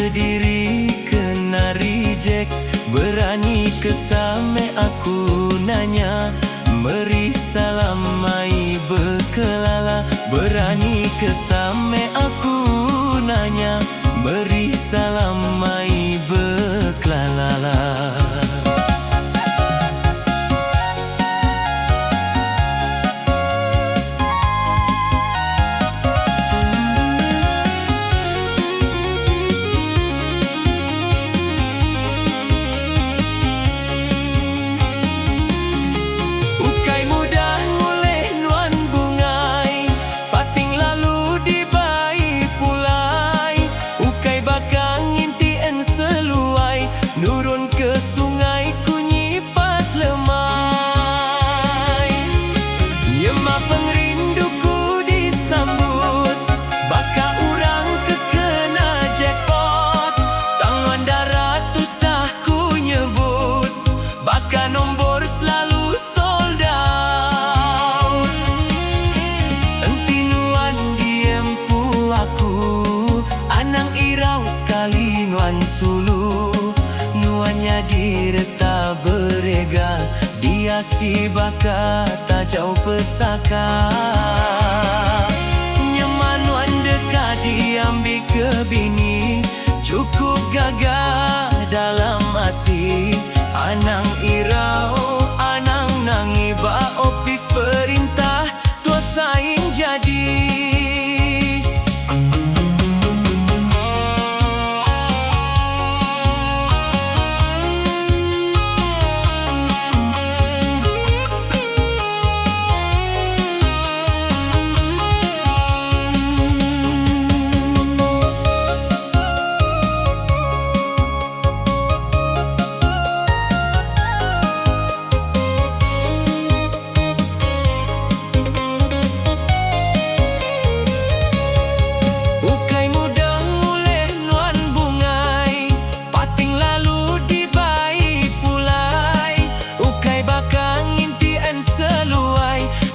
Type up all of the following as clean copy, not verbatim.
diri kena reject, berani ke same aku nanya, beri salam mai berkelala. Berani ke same aku nanya, beri salam mai berkelala. Nurun ke sungai ku nyipat lemai, nyema pengrinduku disambut, baka urang kekena jackpot. Tangan darat usah ku nyebut, baka nombor selalu sold out. Entinuan diempu aku, anang irau sekali nuan sulu. Nuannya direta berega, dia si baka tak jauh pesaka. Nyaman wan dekat diambil ke bini, cukup gagah dalam hati. Anang irau, anang nangi ba opis perintah, tua saing jadi.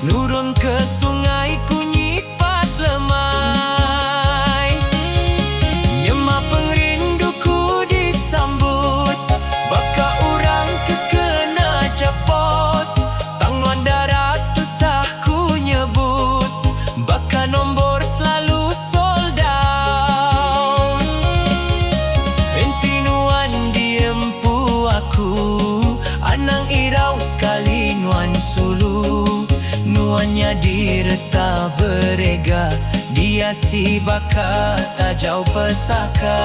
Nurun ke sungai ku nyipat lemai, nyema pengrinduku disambut, baka urang kekena japot. Tangan darat usah ku nyebut, baka nombor selalu sold out. Entinuan diempu aku, anang irau sekali nuan sulu. Nuannya direta berega, dia si baka tak jauh pesaka.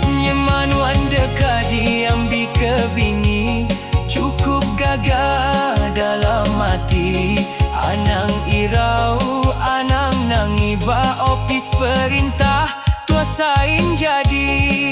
Nyemanuan dekat diambil ke bini, cukup gagah dalam hati. Anang irau, anang nangi ba opis perintah, tua saing jadi.